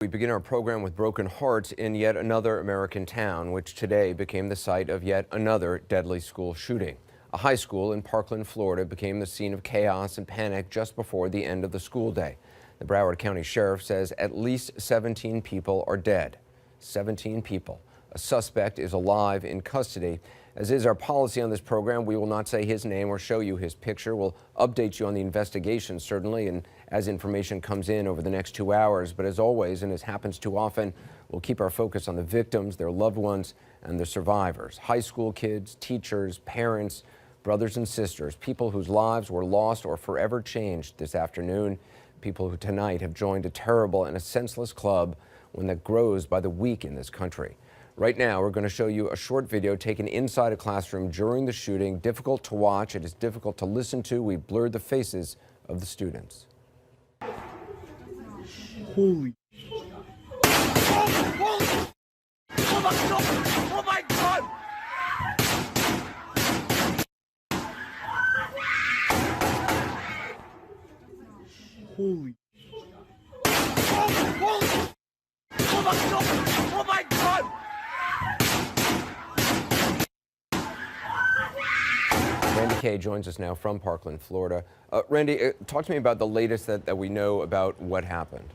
We begin our program with broken hearts in yet another American town, which today became the site of yet another deadly school shooting. A high school in Parkland, Florida became the scene of chaos and panic just before the end of the school day. The Broward County Sheriff says at least 17 people are dead. 17 people. A suspect is alive in custody. As is our policy on this program, we will not say his name or show you his picture. We'll update you on the investigation, certainly, and as information comes in over the next 2 hours. But as always, and as happens too often, we'll keep our focus on the victims, their loved ones, and the survivors. High school kids, teachers, parents, brothers and sisters, people whose lives were lost or forever changed this afternoon. People who tonight have joined a terrible and a senseless club, one that grows by the week in this country. Right now, we're going to show you a short video taken inside a classroom during the shooting. Difficult to watch. It is difficult to listen to. We blurred the faces of the students. Holy. Oh my God! Holy. Oh my God! Randy Kay joins us now from Parkland, Florida. Randy, talk to me about the latest that we know about what happened.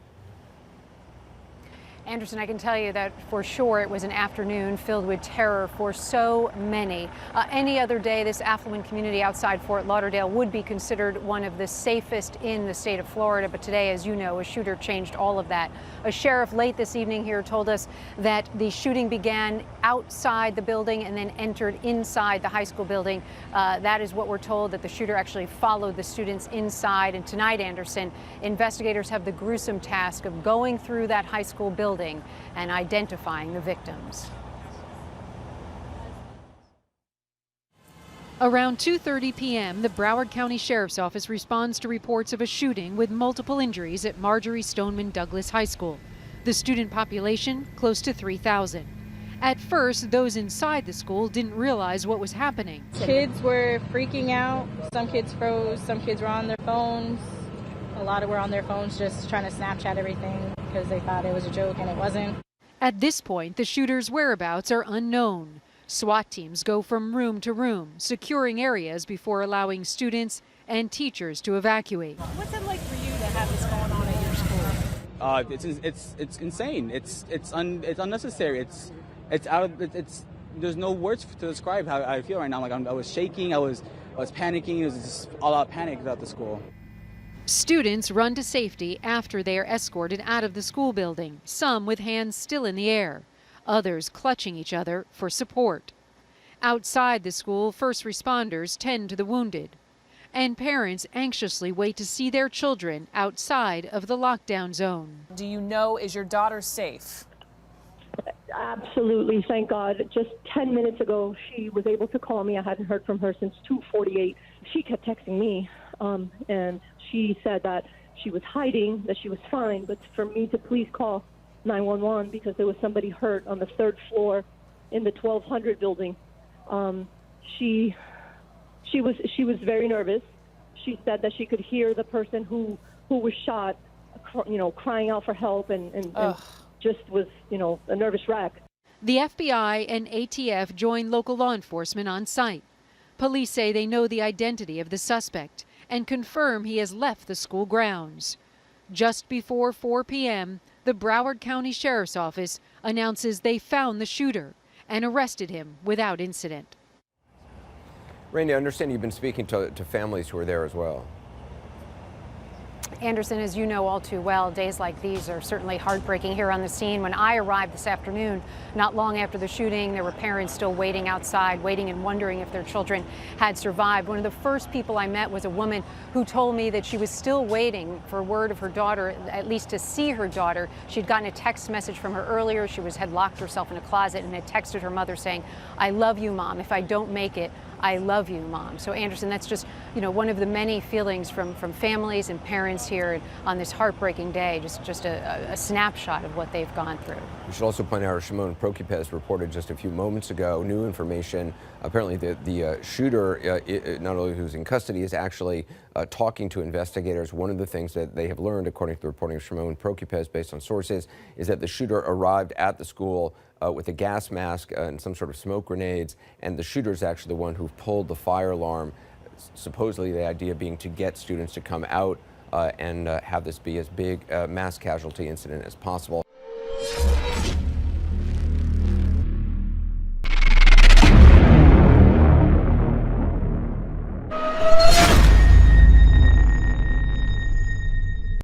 Anderson, I can tell you that for sure it was an afternoon filled with terror for so many. Any other day, this affluent community outside Fort Lauderdale would be considered one of the safest in the state of Florida. But today, as you know, a shooter changed all of that. A sheriff late this evening here told us that the shooting began outside the building and then entered inside the high school building. That is what we're told, that the shooter actually followed the students inside. And tonight, Anderson, investigators have the gruesome task of going through that high school building and identifying the victims. Around 2:30 p.m., the Broward County Sheriff's Office responds to reports of a shooting with multiple injuries at Marjory Stoneman Douglas High School. The student population close to 3,000. At first, those inside the school didn't realize what was happening. Kids were freaking out. Some kids froze. Some kids were on their phones. A lot of were on their phones just trying to Snapchat everything because they thought it was a joke and it wasn't. At this point, the shooter's whereabouts are unknown. SWAT teams go from room to room, securing areas before allowing students and teachers to evacuate. What's it like for you to have this going on at your school? It's insane. It's unnecessary. There's no words to describe how I feel right now. Like I was shaking. I was panicking. It was just all out panic throughout the school. Students run to safety after they are escorted out of the school building, some with hands still in the air, others clutching each other for support. Outside the school, first responders tend to the wounded, and parents anxiously wait to see their children outside of the lockdown zone. Do you know, is your daughter safe? Absolutely, thank God. Just 10 minutes ago, she was able to call me. I hadn't heard from her since 2:48. She kept texting me, and she said that she was hiding, that she was fine, but for me to please call 911 because there was somebody hurt on the 3rd floor in the 1200 building. She was very nervous. She said that she could hear the person who was shot, crying out for help and just was, a nervous wreck. The FBI and ATF joined local law enforcement on site. Police say they know the identity of the suspect and confirm he has left the school grounds. Just before 4 p.m., the Broward County Sheriff's Office announces they found the shooter and arrested him without incident. Randy, I understand you've been speaking to families who are there as well. Anderson, as you know all too well, days like these are certainly heartbreaking here on the scene. When I arrived this afternoon, not long after the shooting, there were parents still waiting outside, waiting and wondering if their children had survived. One of the first people I met was a woman who told me that she was still waiting for word of her daughter, at least to see her daughter. She'd gotten a text message from her earlier. She had locked herself in a closet and had texted her mother saying, "I love you, Mom. If I don't make it, I love you, Mom." So Anderson, that's just, one of the many feelings from families and parents here on this heartbreaking day, just a snapshot of what they've gone through. We should also point out, Shimon Prokupecz reported just a few moments ago, new information. Apparently the shooter, not only who's in custody, is actually talking to investigators. One of the things that they have learned, according to the reporting of Shimon Prokupecz, based on sources, is that the shooter arrived at the school with a gas mask and some sort of smoke grenades, and the shooter is actually the one who pulled the fire alarm, supposedly the idea being to get students to come out and have this be as big a mass casualty incident as possible.